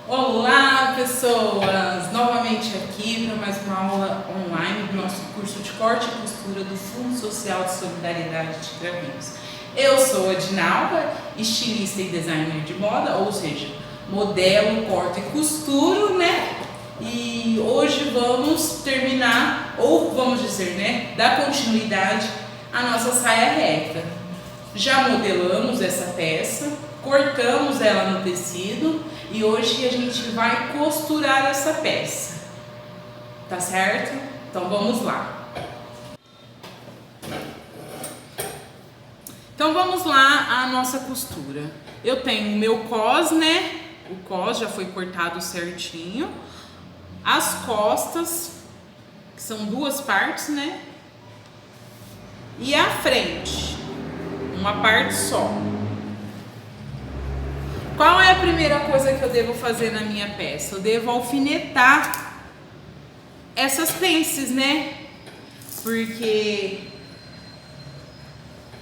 Olá, pessoas! Novamente aqui para mais uma aula online do nosso curso de corte e costura do Fundo Social de Solidariedade de Cravinhos. Eu sou a Dinalva, estilista e designer de moda, ou seja, modelo, corto e costuro, né? E hoje vamos terminar, ou vamos dizer, né, dar continuidade à nossa saia reta. Já modelamos essa peça, cortamos ela no tecido e hoje a gente vai costurar essa peça, tá certo? Então vamos lá. Então vamos lá a nossa costura. Eu tenho o meu cos, né? O cos já foi cortado certinho. As costas, que são duas partes, né? E a frente, uma parte só. Qual é a primeira coisa que eu devo fazer na minha peça? Eu devo alfinetar essas pences, né? Porque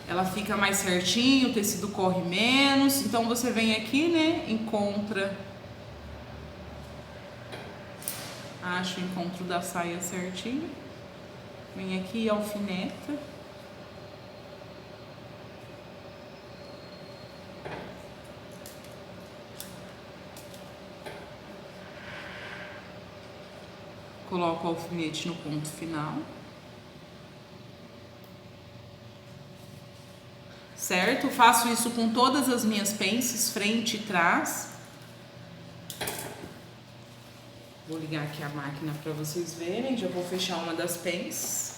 ela fica mais certinho, o tecido corre menos. Então você vem aqui, né? Encontra, acha o encontro da saia certinho. Vem aqui e alfineta. Coloco o alfinete no ponto final, certo? Faço isso com todas as minhas pences, frente e trás. Vou ligar aqui a máquina para vocês verem, já vou fechar uma das pences.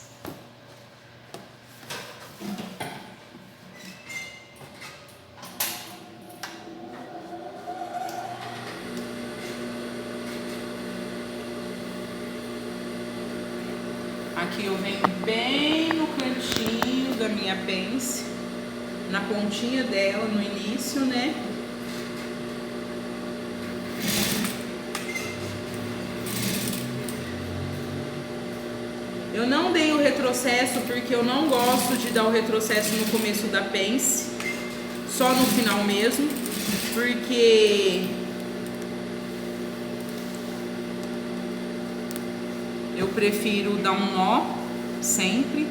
Aqui eu venho bem no cantinho da minha pence, na pontinha dela, no início, né? Eu não dei o retrocesso porque eu não gosto de dar o retrocesso no começo da pence, só no final mesmo, porque eu prefiro dar um nó sempre.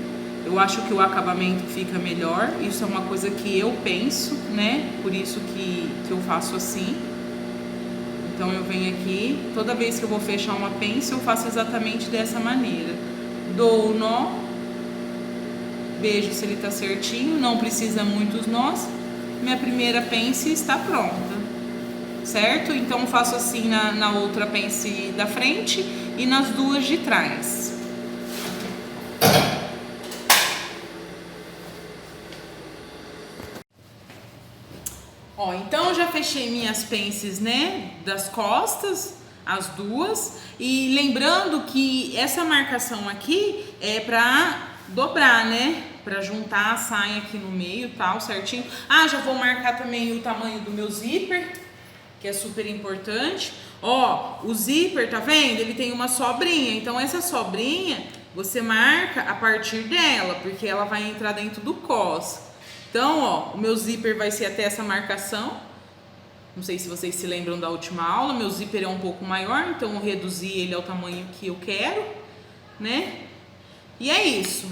Eu acho que o acabamento fica melhor. Isso é uma coisa que eu penso, né? Por isso que eu faço assim. Então eu venho aqui, toda vez que eu vou fechar uma pence, eu faço exatamente dessa maneira. Dou o nó, vejo se ele tá certinho, não precisa muitos nós. Minha primeira pence está pronta, certo? Então faço assim na outra pence da frente e nas duas de trás. Ó, então já fechei minhas pences, né, das costas, as duas, e lembrando que essa marcação aqui é pra dobrar, né, pra juntar a saia aqui no meio, tal, certinho. Ah, já vou marcar também o tamanho do meu zíper, que é super importante. Ó, o zíper, tá vendo? Ele tem uma sobrinha, então essa sobrinha você marca a partir dela, porque ela vai entrar dentro do cos. Então, ó, o meu zíper vai ser até essa marcação. Não sei se vocês se lembram da última aula, meu zíper é um pouco maior, então eu reduzi ele ao tamanho que eu quero, né? E é isso.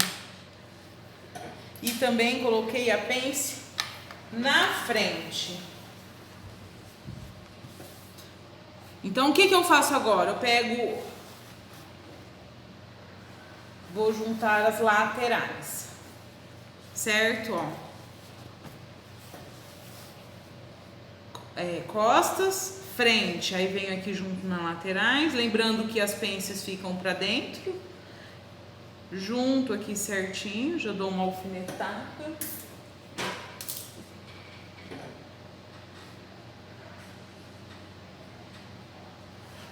E também coloquei a pence na frente. Então, o que eu faço agora? Eu pego, vou juntar as laterais, certo? Ó. Costas, frente, aí venho aqui junto nas laterais, lembrando que as pences ficam pra dentro, junto aqui certinho, já dou uma alfinetada.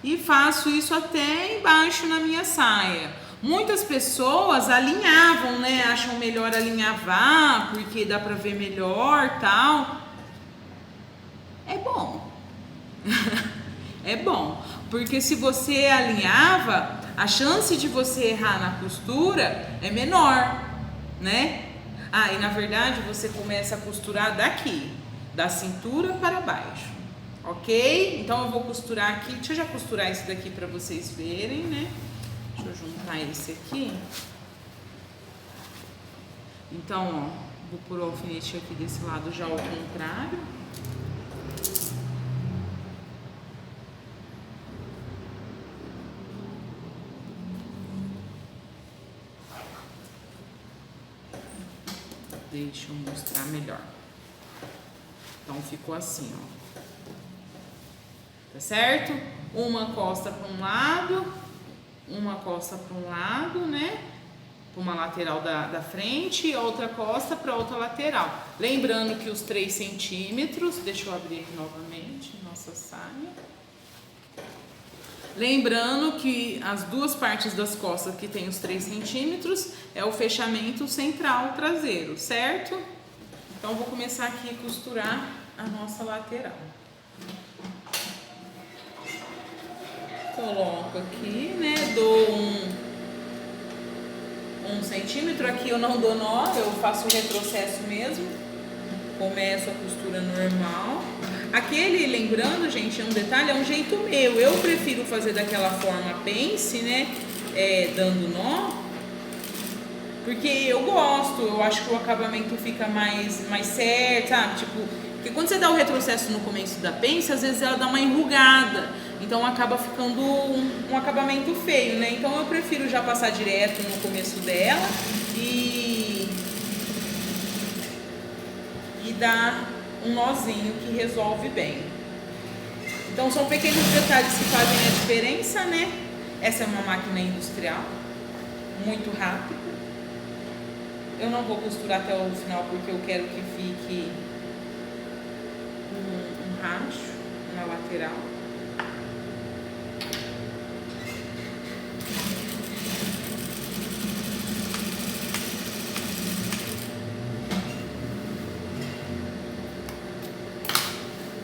E faço isso até embaixo na minha saia. Muitas pessoas alinhavam, né? Acham melhor alinhavar, porque dá pra ver melhor, tal. É bom. É bom. Porque se você alinhava, a chance de você errar na costura é menor, né? E na verdade você começa a costurar daqui, da cintura para baixo. ok? Então eu vou costurar aqui, deixa eu já costurar esse daqui para vocês verem, né? Deixa eu juntar esse aqui. Então, ó, vou pôr o alfinete aqui desse lado já ao contrário. Deixa eu mostrar melhor. Então ficou assim, ó. Tá certo? Uma costa para um lado, uma costa para um lado, né? Para uma lateral da frente e outra costa para outra lateral. Lembrando que os 3 centímetros, deixa eu abrir aqui novamente nossa saia. Lembrando que as duas partes das costas que tem os 3 centímetros é o fechamento central traseiro, certo? Então, eu vou começar aqui a costurar a nossa lateral. Coloco aqui, né? Dou um centímetro. Aqui eu não dou nó, eu faço o retrocesso mesmo. Começo a costura normal. Aquele, lembrando, gente, é um detalhe, é um jeito meu. Eu prefiro fazer daquela forma pence, né? Dando nó. Porque eu gosto, eu acho que o acabamento fica mais certo, sabe? Tipo, porque quando você dá o retrocesso no começo da pence, às vezes ela dá uma enrugada. Então acaba ficando um acabamento feio, né? Então eu prefiro já passar direto no começo dela e dar um nozinho que resolve bem. Então são pequenos detalhes que fazem a diferença, né? Essa é uma máquina industrial, muito rápida. Eu não vou costurar até o final porque eu quero que fique um racho na lateral.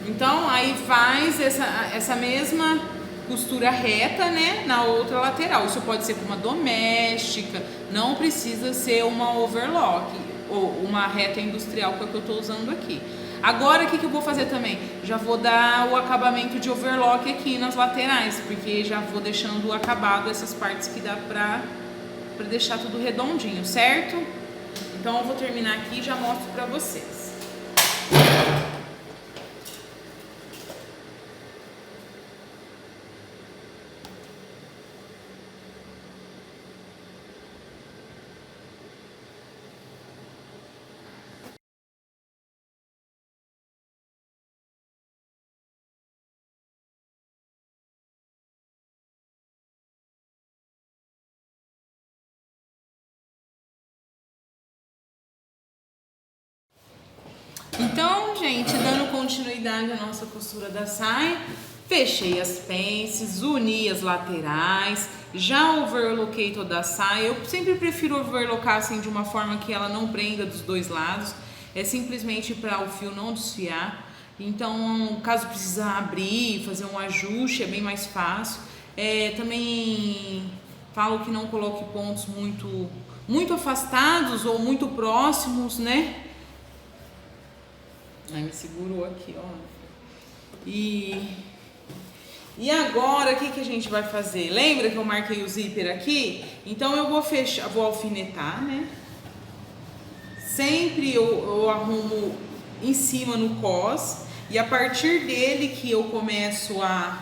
Então, aí faz essa mesma costura reta, né, na outra lateral. Isso pode ser com uma doméstica, não precisa ser uma overlock ou uma reta industrial, que é o que eu estou usando aqui. Agora, o que eu vou fazer também? Já vou dar o acabamento de overlock aqui nas laterais, porque já vou deixando acabado essas partes que dá pra deixar tudo redondinho, certo? Então, eu vou terminar aqui e já mostro pra vocês. Então, gente, dando continuidade à nossa costura da saia, fechei as pences, uni as laterais, já overloquei toda a saia. Eu sempre prefiro overlocar assim de uma forma que ela não prenda dos dois lados, é simplesmente para o fio não desfiar. Então, caso precisar abrir, fazer um ajuste, é bem mais fácil. Também falo que não coloque pontos muito afastados ou muito próximos, né? Aí me segurou aqui, ó. E agora, o que a gente vai fazer? Lembra que eu marquei o zíper aqui? Então eu vou fechar, vou alfinetar, né? Sempre eu arrumo em cima no cós. E a partir dele que eu começo a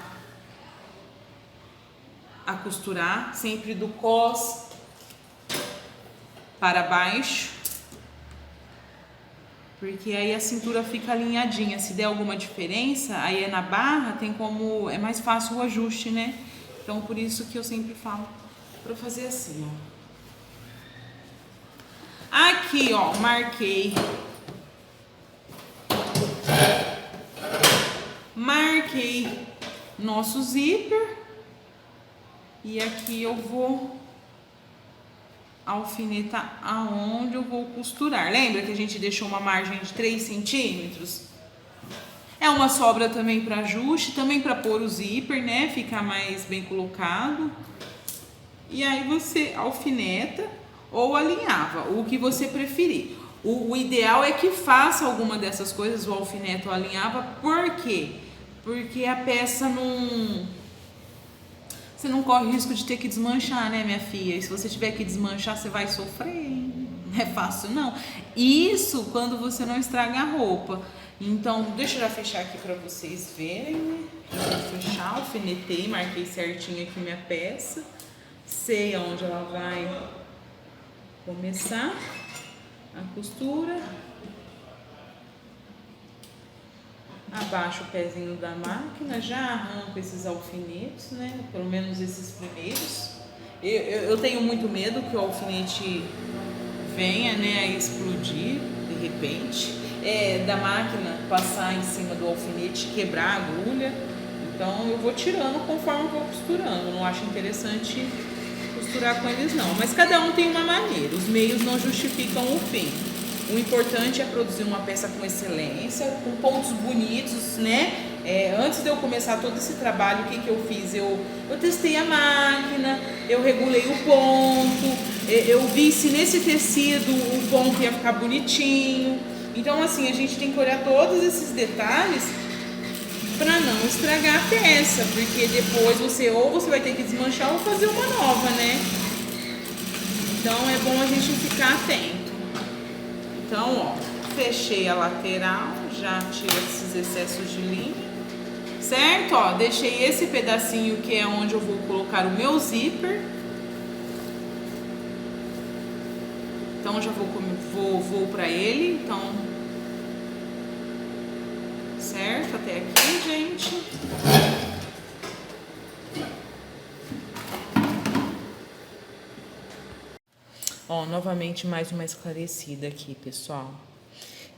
costurar, sempre do cós para baixo. Porque aí a cintura fica alinhadinha. Se der alguma diferença, aí é na barra, é mais fácil o ajuste, né? Então por isso que eu sempre falo pra fazer assim, ó. Aqui, ó, marquei nosso zíper. E aqui eu vou alfinetar aonde eu vou costurar. Lembra que a gente deixou uma margem de 3 centímetros? É uma sobra também para ajuste, também para pôr o zíper, né? Ficar mais bem colocado. E aí você alfineta ou alinhava, o que você preferir. O ideal é que faça alguma dessas coisas, o alfineta ou alinhava, por quê? porque a peça não... Você não corre risco de ter que desmanchar, né, minha filha? E se você tiver que desmanchar, você vai sofrer. Não é fácil, não. Isso quando você não estraga a roupa. Então, deixa eu já fechar aqui pra vocês verem, né? Já vou fechar, alfinetei, marquei certinho aqui minha peça. Sei aonde ela vai começar a costura. Abaixo o pezinho da máquina, já arranco esses alfinetes, né? Pelo menos esses primeiros. Eu tenho muito medo que o alfinete venha, né, a explodir de repente. Da máquina passar em cima do alfinete, quebrar a agulha. Então eu vou tirando conforme eu vou costurando. Não acho interessante costurar com eles não. Mas cada um tem uma maneira. Os meios não justificam o fim. O importante é produzir uma peça com excelência, com pontos bonitos, né? Antes de eu começar todo esse trabalho, o que eu fiz? Eu testei a máquina, eu regulei o ponto, eu vi se nesse tecido o ponto ia ficar bonitinho. Então, assim, a gente tem que olhar todos esses detalhes para não estragar a peça, porque depois você vai ter que desmanchar ou fazer uma nova, né? Então, é bom a gente ficar atento. Então, ó, fechei a lateral, já tiro esses excessos de linha, certo? Ó, deixei esse pedacinho que é onde eu vou colocar o meu zíper. Então, já vou para ele, então, certo? Até aqui, gente. Ó, novamente mais uma esclarecida aqui, pessoal.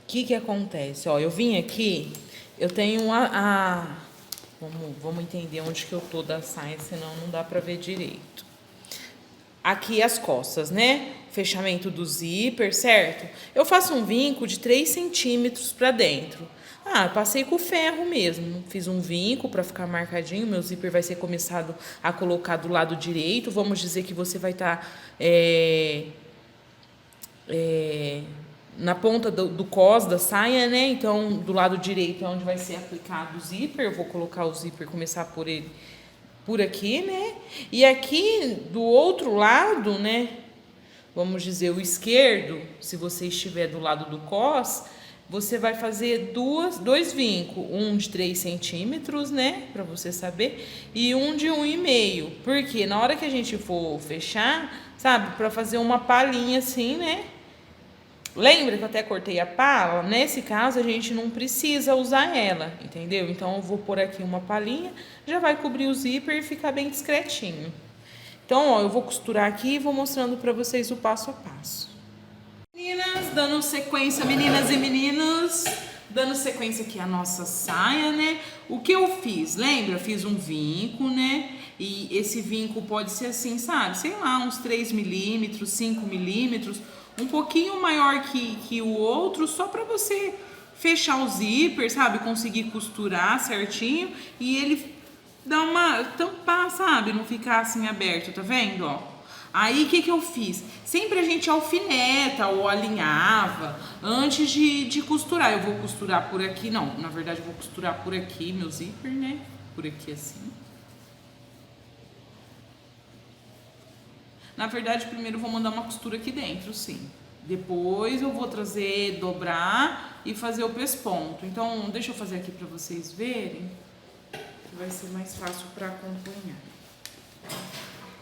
O que acontece? Ó, eu vim aqui, eu tenho vamos entender onde que eu tô da saia, senão não dá pra ver direito. Aqui as costas, né? Fechamento do zíper, certo? Eu faço um vinco de 3 centímetros pra dentro. Passei com o ferro mesmo. Fiz um vinco para ficar marcadinho. Meu zíper vai ser começado a colocar do lado direito. Vamos dizer que você vai estar na ponta do cós da saia, né? Então, do lado direito é onde vai ser aplicado o zíper. Eu vou colocar o zíper, começar por ele, por aqui, né? E aqui do outro lado, né? Vamos dizer o esquerdo, se você estiver do lado do cós, você vai fazer dois vincos, um de 3 centímetros, né, para você saber, e um de 1,5, porque na hora que a gente for fechar, sabe, para fazer uma palhinha assim, né, lembra que eu até cortei a pala? Nesse caso a gente não precisa usar ela, entendeu? Então eu vou pôr aqui uma palhinha, já vai cobrir o zíper e ficar bem discretinho. Então, ó, eu vou costurar aqui e vou mostrando para vocês o passo a passo. Meninas, dando sequência, meninas e meninos, dando sequência aqui a nossa saia, né? O que eu fiz? Lembra? Eu fiz um vinco, né? E esse vinco pode ser assim, sabe? Sei lá, uns 3 milímetros, 5 milímetros, um pouquinho maior que o outro, só para você fechar o zíper, sabe? Conseguir costurar certinho e ele dar uma tampar, sabe? Não ficar assim aberto, tá vendo, ó? Aí, o que eu fiz? Sempre a gente alfineta ou alinhava antes de costurar. Eu vou costurar por aqui, não, na verdade eu vou costurar por aqui, meu zíper, né? Por aqui assim. Na verdade, primeiro eu vou mandar uma costura aqui dentro, sim. Depois eu vou trazer, dobrar e fazer o pesponto. Então, deixa eu fazer aqui pra vocês verem, que vai ser mais fácil pra acompanhar.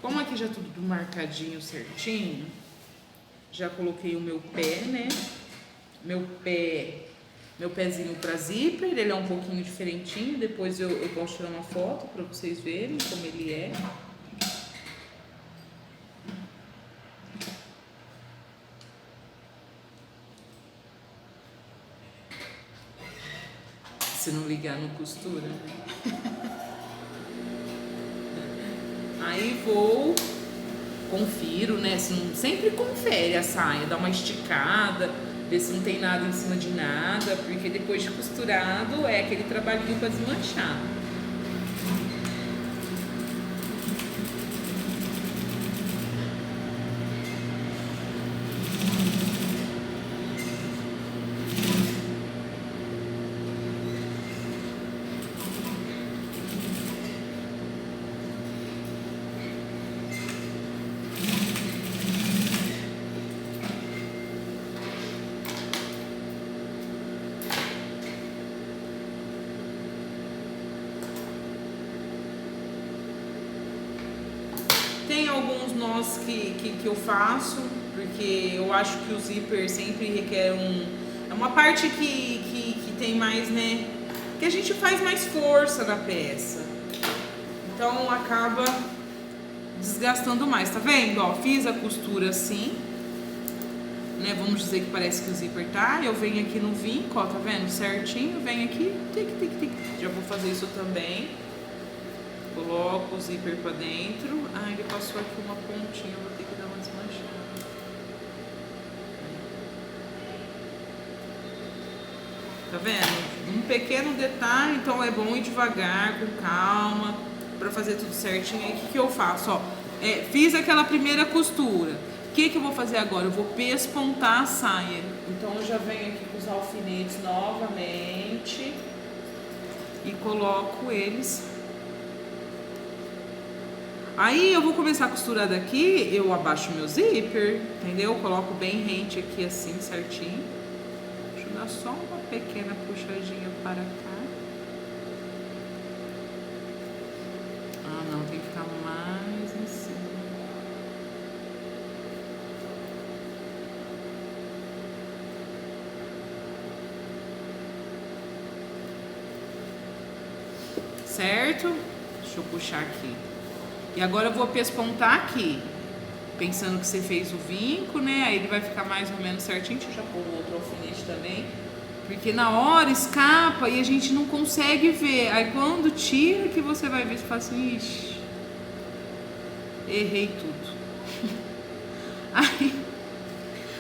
Como aqui já tudo marcadinho certinho, já coloquei o meu pé, né? Meu pezinho pra zíper, ele é um pouquinho diferentinho. Depois eu posso tirar uma foto pra vocês verem como ele é. Se não ligar, não costura, né? Aí confiro, né? Sempre confere a saia, dá uma esticada, vê se não tem nada em cima de nada, porque depois de costurado é aquele trabalhinho para desmanchar. nós que eu faço, porque eu acho que o zíper sempre requer é uma parte que tem mais, né, que a gente faz mais força na peça, então acaba desgastando mais, tá vendo? Ó, fiz a costura assim, né, vamos dizer que parece que o zíper tá, eu venho aqui no vinco, ó, tá vendo? Certinho, venho aqui, tic, tic, tic. Já vou fazer isso também. Coloco o zíper pra dentro. Ah, ele passou aqui uma pontinha, vou ter que dar uma desmanchada. Tá vendo? Um pequeno detalhe, então é bom ir devagar, com calma, pra fazer tudo certinho. Aí o que eu faço? Ó, fiz aquela primeira costura. O que eu vou fazer agora? Eu vou pespontar a saia. Então eu já venho aqui com os alfinetes novamente e coloco eles. Aí eu vou começar a costurar daqui, eu abaixo meu zíper, entendeu? Coloco bem rente aqui assim, certinho. Deixa eu dar só uma pequena puxadinha para cá. Ah, não, tem que ficar mais em cima. Certo? Deixa eu puxar aqui. E agora eu vou pespontar aqui, pensando que você fez o vinco, né? Aí ele vai ficar mais ou menos certinho. Deixa eu já pôr o outro alfinete também, porque na hora escapa e a gente não consegue ver. Aí quando tira que você vai ver, você fala assim, ixi, errei tudo.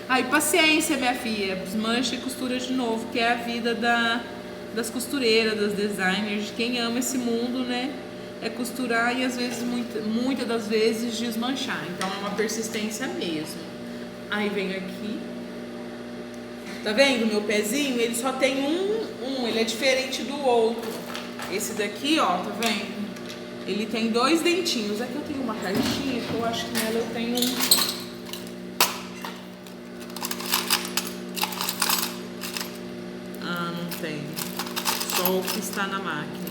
Aí paciência, minha filha, desmancha e costura de novo, que é a vida das costureiras, das designers, de quem ama esse mundo, né? É costurar e às vezes, muitas das vezes, desmanchar. Então é uma persistência mesmo. Aí venho aqui. Tá vendo meu pezinho? Ele só tem ele é diferente do outro. Esse daqui, ó, tá vendo? Ele tem 2 dentinhos. Aqui eu tenho uma caixinha que eu acho que nela eu tenho Ah, não tem. Só o que está na máquina.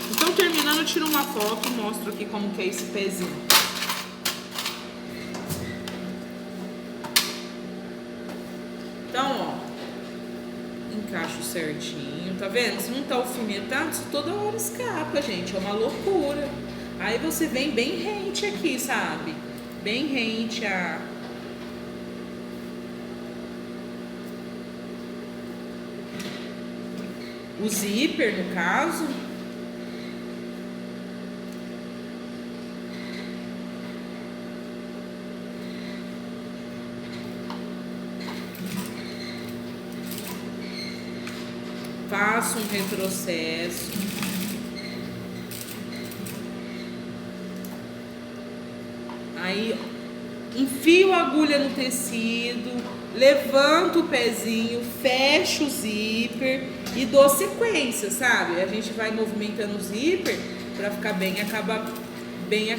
Então, terminando, eu tiro uma foto e mostro aqui como que é esse pezinho. Então, ó, encaixo certinho, tá vendo? Se não tá alfinetado, isso toda hora escapa, gente, é uma loucura. Aí você vem bem rente aqui, sabe? Bem rente o zíper, no caso. Faço um retrocesso. Aí enfio a agulha no tecido, levanto o pezinho, fecho o zíper e dou sequência, sabe? A gente vai movimentando o zíper para ficar bem acabado. Bem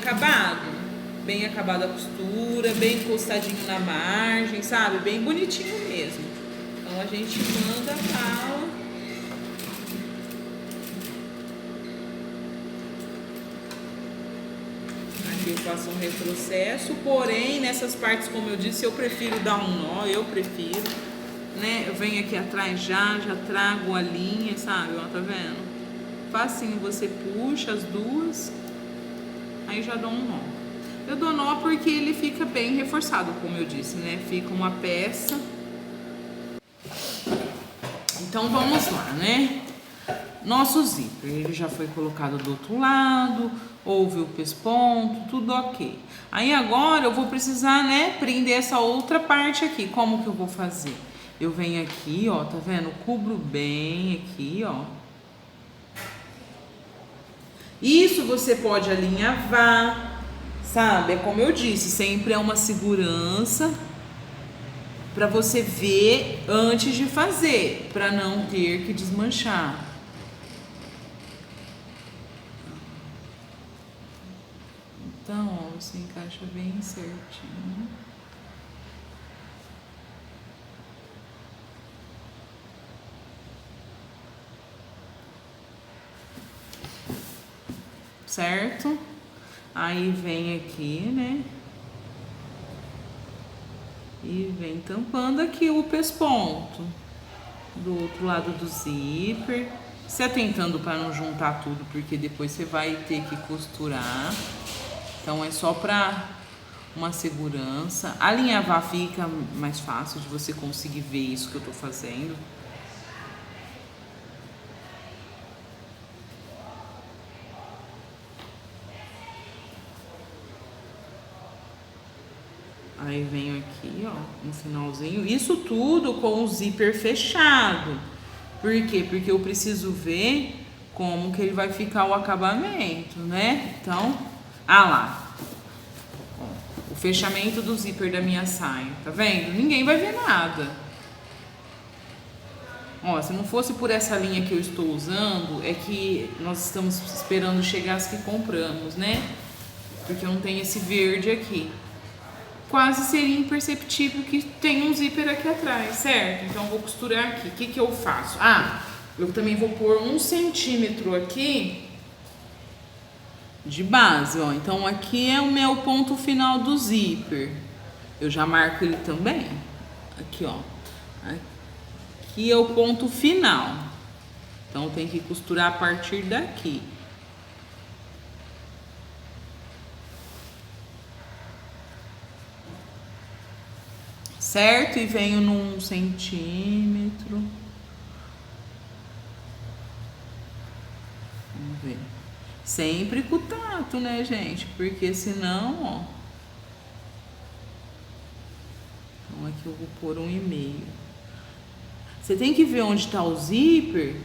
acabada a costura, bem encostadinho na margem, sabe? Bem bonitinho mesmo. Então a gente manda bala. Aqui eu faço um retrocesso, porém nessas partes, como eu disse, eu prefiro dar um nó, né? Eu venho aqui atrás já trago a linha, sabe? Ó, tá vendo? Facinho, você puxa as duas, aí já dou um nó. Eu dou nó porque ele fica bem reforçado, como eu disse, né? Fica uma peça. Então vamos lá, né? Nosso zíper, ele já foi colocado do outro lado, houve o pesponto, tudo ok. Aí agora eu vou precisar, né, prender essa outra parte aqui. Como que eu vou fazer? Eu venho aqui, ó, tá vendo? Cubro bem aqui, ó. Isso você pode alinhavar, sabe? É como eu disse, sempre é uma segurança para você ver antes de fazer, para não ter que desmanchar. Então, ó, você encaixa bem certinho. Certo? Aí vem aqui, né? E vem tampando aqui o pesponto do outro lado do zíper, se atentando para não juntar tudo, porque depois você vai ter que costurar. Então é só para uma segurança. Alinhavar fica mais fácil de você conseguir ver isso que eu tô fazendo. Aí venho aqui, ó, no finalzinho. Isso tudo com o zíper fechado. Por quê? Porque eu preciso ver como que ele vai ficar o acabamento, né? Então, lá. O fechamento do zíper da minha saia, tá vendo? Ninguém vai ver nada. Ó, se não fosse por essa linha que eu estou usando, é que nós estamos esperando chegar as que compramos, né? Porque eu não tenho esse verde aqui. Quase seria imperceptível que tem um zíper aqui atrás, certo? Então eu vou costurar aqui. O que que eu faço? Eu também vou pôr 1 centímetro aqui de base, ó. Então aqui é o meu ponto final do zíper. Eu já marco ele também. Aqui, ó. Aqui é o ponto final. Então tem que costurar a partir daqui. Certo? E venho num 1 centímetro. Vamos ver. Sempre com o tato, né, gente? Porque senão, ó. Então aqui eu vou pôr 1,5. Você tem que ver onde tá o zíper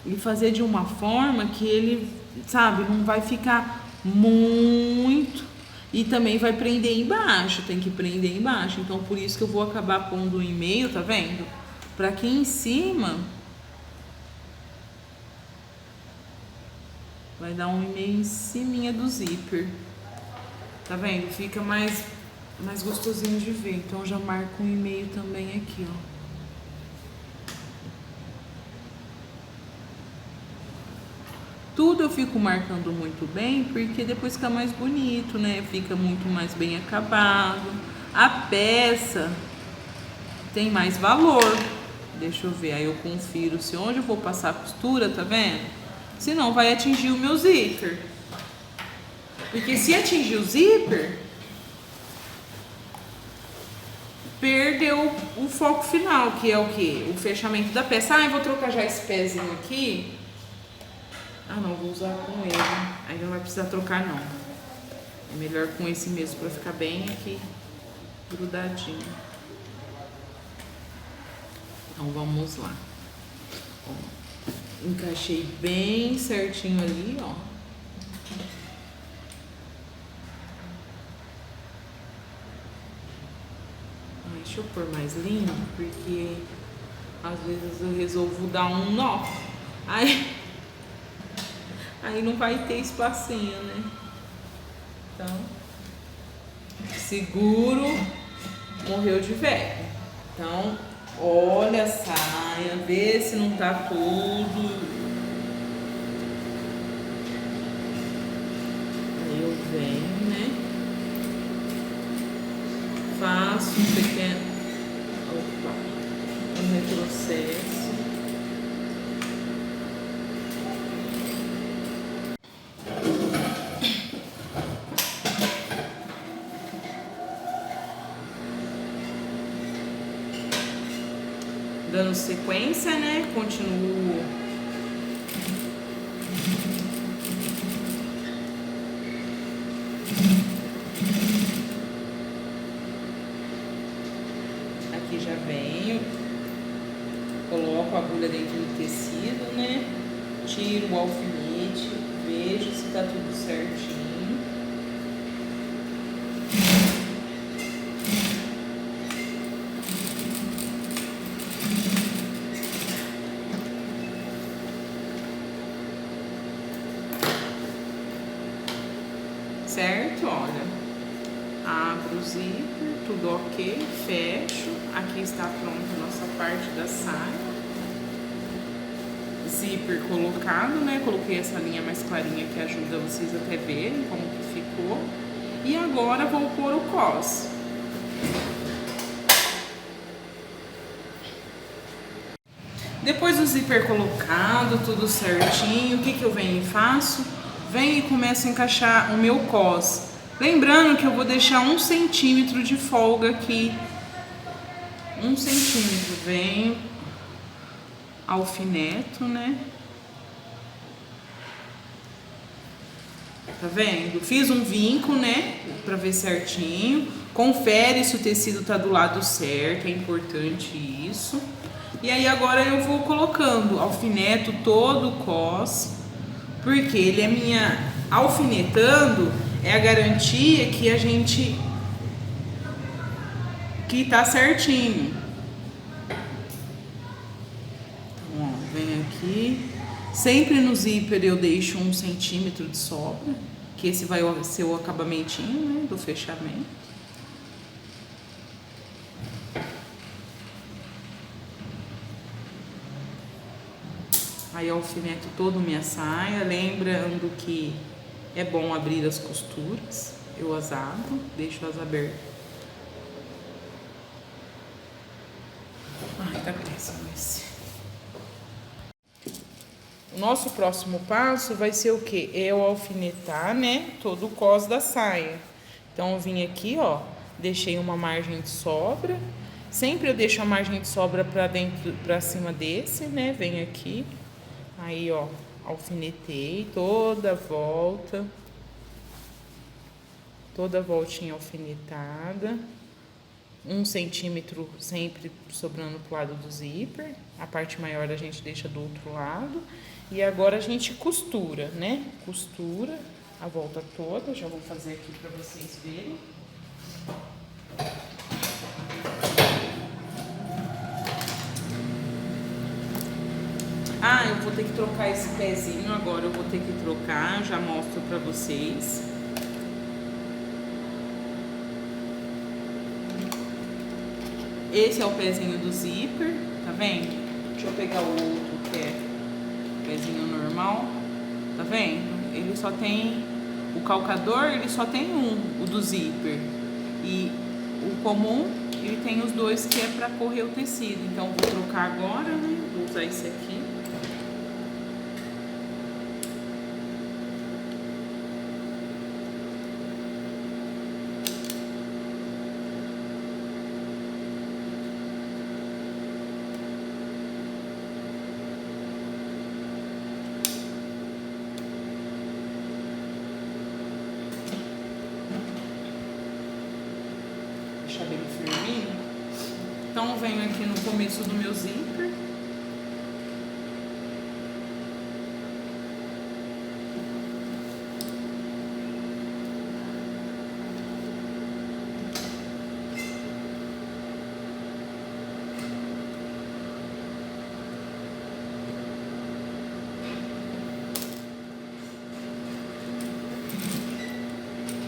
e fazer de uma forma que ele, sabe, não vai ficar muito e também vai prender embaixo, tem que prender embaixo. Então por isso que eu vou acabar pondo 1,5, tá vendo? Pra aqui em cima vai dar 1,5 em cima do zíper. Tá vendo? Fica mais gostosinho de ver. Então eu já marco 1,5 também aqui, ó. Tudo eu fico marcando muito bem, porque depois fica mais bonito, né? Fica muito mais bem acabado. A peça tem mais valor. Deixa eu ver, aí eu confiro se onde eu vou passar a costura, tá vendo? Senão vai atingir o meu zíper. Porque se atingir o zíper, perdeu o foco final, que é o quê? O fechamento da peça. Eu vou trocar já esse pezinho aqui. Não, vou usar com ele. Aí não vai precisar trocar, não. É melhor com esse mesmo, pra ficar bem aqui grudadinho. Então, vamos lá. Ó, encaixei bem certinho ali, ó. Deixa eu pôr mais lindo, porque às vezes eu resolvo dar um nó. Aí não vai ter espacinho, né? Então, seguro, morreu de velho. Então, olha a saia, vê se não tá tudo. Aí eu venho, né? Faço um pequeno... um retrocesso. Dando sequência, né? Continuo aqui, já venho, coloco a agulha dentro do tecido, né? Tiro o alfinete, vejo se tá tudo certinho. Certo? Olha, abro o zíper, tudo ok, fecho. Aqui está pronta a nossa parte da saia. Zíper colocado, né? Coloquei essa linha mais clarinha que ajuda vocês até verem como que ficou. E agora vou pôr o cos. Depois do zíper colocado, tudo certinho, o que que eu venho e faço? Venho e começo a encaixar o meu cos. Lembrando que eu vou deixar 1 centímetro de folga aqui. 1 centímetro. Venho, alfineto, né? Tá vendo? Fiz um vinco, né? Pra ver certinho. Confere se o tecido tá do lado certo, é importante isso. E aí agora eu vou colocando alfineto todo o cos, porque ele é minha... Alfinetando é a garantia que a gente... que tá certinho. Então, ó, vem aqui. Sempre no zíper eu deixo 1 centímetro de sobra, que esse vai ser o acabamentinho, né, do fechamento. Aí eu alfineto todo minha saia, lembrando que é bom abrir as costuras. Eu as abro, deixo-as abertas. Ai, tá péssimo esse. O nosso próximo passo vai ser o quê? Eu alfinetar, né, todo o cos da saia. Então eu vim aqui, ó, deixei uma margem de sobra. Sempre eu deixo a margem de sobra pra dentro, pra cima desse, né? Venho aqui. Aí, ó, alfinetei toda a volta. Toda a voltinha alfinetada. 1 centímetro sempre sobrando pro lado do zíper. A parte maior a gente deixa do outro lado. E agora a gente costura, né? Costura a volta toda. Já vou fazer aqui pra vocês verem. Ah, eu vou ter que trocar esse pezinho agora, eu vou ter que trocar, já mostro pra vocês. Esse é o pezinho do zíper, tá vendo? Deixa eu pegar o outro, que é o pezinho normal, tá vendo? Ele só tem, o calcador, ele só tem um, o do zíper. E o comum, ele tem os dois que é pra correr o tecido. Então, vou trocar agora, né? Vou usar esse aqui. Deixar bem firminho. Então venho aqui no começo do meu zíper.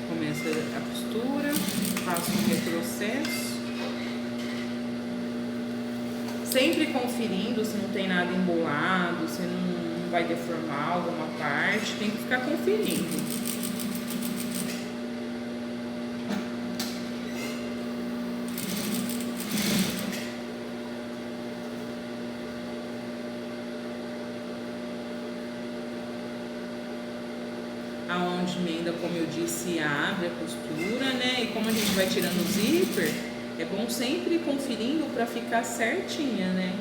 Começa a costura, faço um retrocesso. Sempre conferindo se não tem nada embolado, se não vai deformar alguma parte, tem que ficar conferindo. Aonde emenda, como eu disse, abre a costura, né? E como a gente vai tirando o zíper, é bom sempre ir conferindo para ficar certinha, né?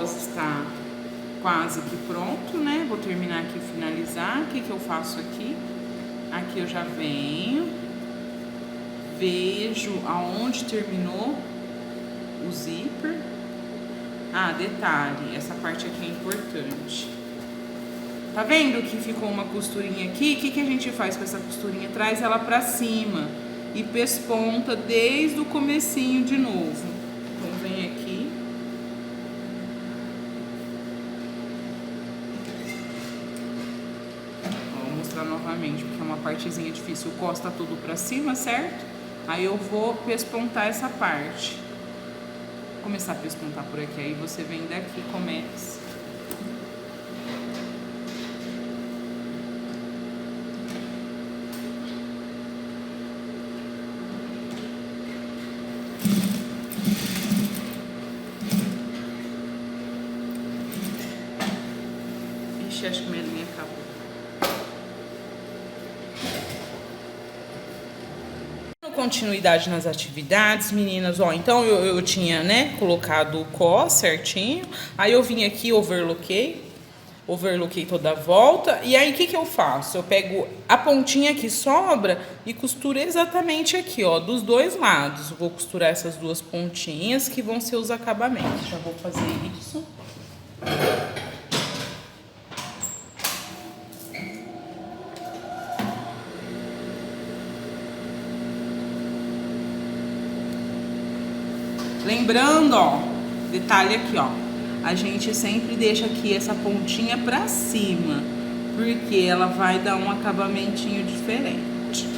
cos está quase que pronto, né? Vou terminar aqui, finalizar. O que que eu faço aqui? Aqui eu já venho, vejo aonde terminou o zíper. Ah, detalhe, essa parte aqui é importante. Tá vendo que ficou uma costurinha aqui? O que que a gente faz com essa costurinha? Traz ela pra cima e pesponta desde o comecinho de novo. Então vem aqui. Vou mostrar novamente, porque é uma partezinha difícil. O cos tá tudo pra cima, certo? Aí eu vou pespontar essa parte. Vou começar a pespontar por aqui, aí você vem daqui e começa. Ixi, acho que minha linha acabou. Continuidade nas atividades, meninas, ó, então eu tinha, né, colocado o cos certinho, aí eu vim aqui, overloquei toda a volta, e aí o que que eu faço? Eu pego a pontinha que sobra e costuro exatamente aqui, ó, dos dois lados. Vou costurar essas duas pontinhas que vão ser os acabamentos. Já vou fazer isso. Lembrando, ó, detalhe aqui, ó, a gente sempre deixa aqui essa pontinha pra cima, porque ela vai dar um acabamentinho diferente.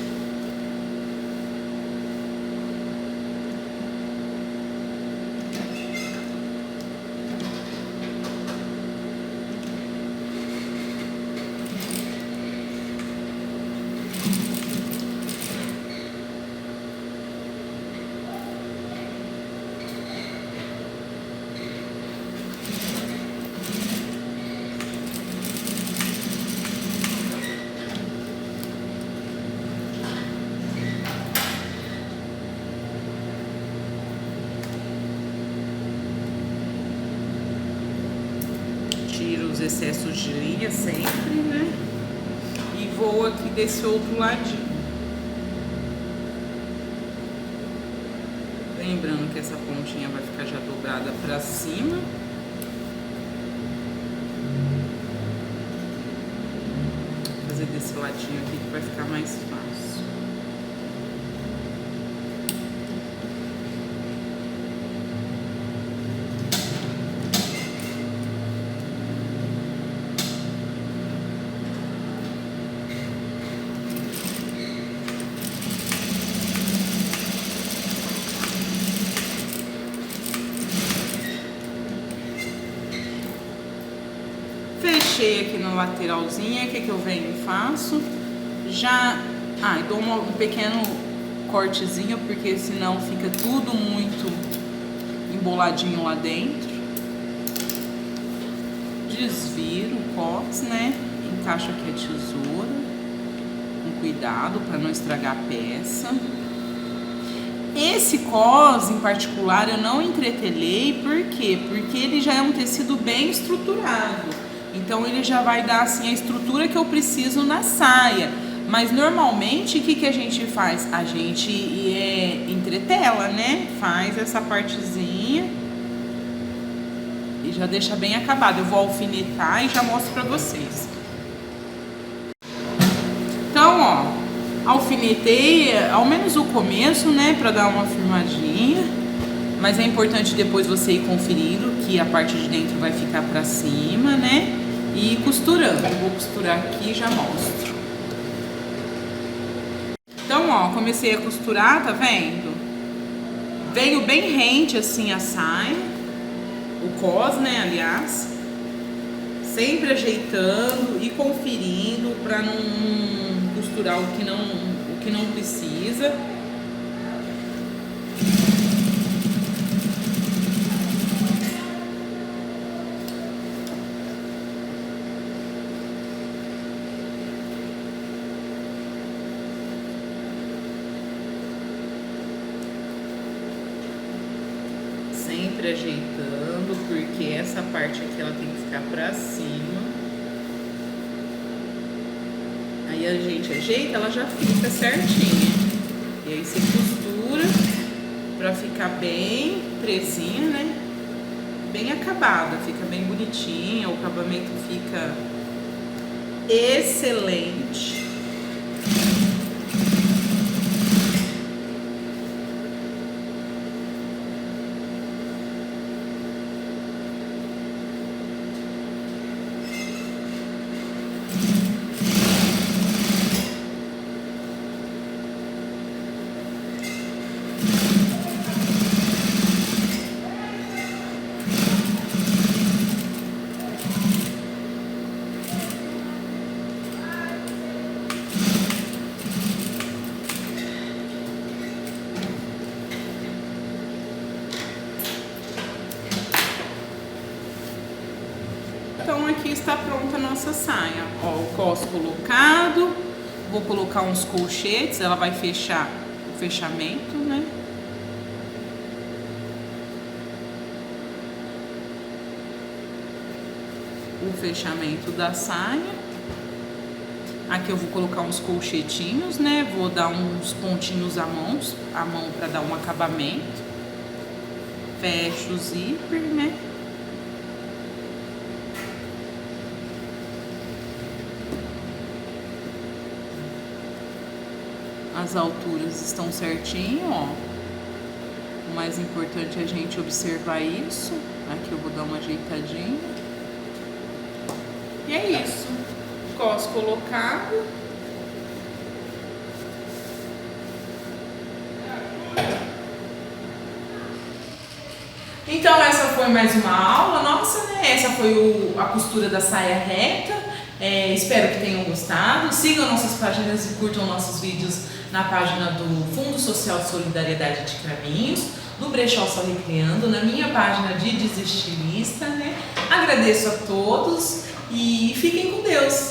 Tiro os excessos de linha sempre, né? E vou aqui desse outro ladinho. Lembrando que essa pontinha vai ficar já dobrada pra cima. Vou fazer desse ladinho aqui que vai ficar mais fácil. Fechei aqui na lateralzinha, o que que eu venho e faço? Já, dou um pequeno cortezinho, porque senão fica tudo muito emboladinho lá dentro. Desviro o cos, né? Encaixo aqui a tesoura, com cuidado para não estragar a peça. Esse cos em particular eu não entretelhei, por quê? Porque ele já é um tecido bem estruturado. Então ele já vai dar assim a estrutura que eu preciso na saia. Mas normalmente o que a gente faz? A gente entretela, né? Faz essa partezinha e já deixa bem acabado. Eu vou alfinetar e já mostro pra vocês. Então, ó, alfinetei ao menos o começo, né? Pra dar uma firmadinha. Mas é importante depois você ir conferindo que a parte de dentro vai ficar pra cima, né? E ir costurando. Eu vou costurar aqui e já mostro. Então, ó, comecei a costurar, tá vendo? Veio bem rente assim a saia. O cos, né, aliás. Sempre ajeitando e conferindo pra não costurar o que não precisa. Sempre ajeitando, porque essa parte aqui ela tem que ficar pra cima. Aí a gente ajeita, ela já fica certinha. E aí você costura pra ficar bem presinha, né? Bem acabada, fica bem bonitinha, o acabamento fica excelente. Então aqui está pronta a nossa saia. Ó, o cos colocado, vou colocar uns colchetes, ela vai fechar o fechamento, né? O fechamento da saia. Aqui eu vou colocar uns colchetinhos, né? Vou dar uns pontinhos à mão para dar um acabamento. Fecho o zíper, né? As alturas estão certinho, ó. O mais importante é a gente observar isso. Aqui eu vou dar uma ajeitadinha. E é isso. Cos colocado. Então essa foi mais uma aula nossa, né? Essa foi a costura da saia reta. Espero que tenham gostado. Sigam nossas páginas e curtam nossos vídeos na página do Fundo Social de Solidariedade de Cravinhos, do Brechó Só Recriando, na minha página de Desestilista, né? Agradeço a todos e fiquem com Deus.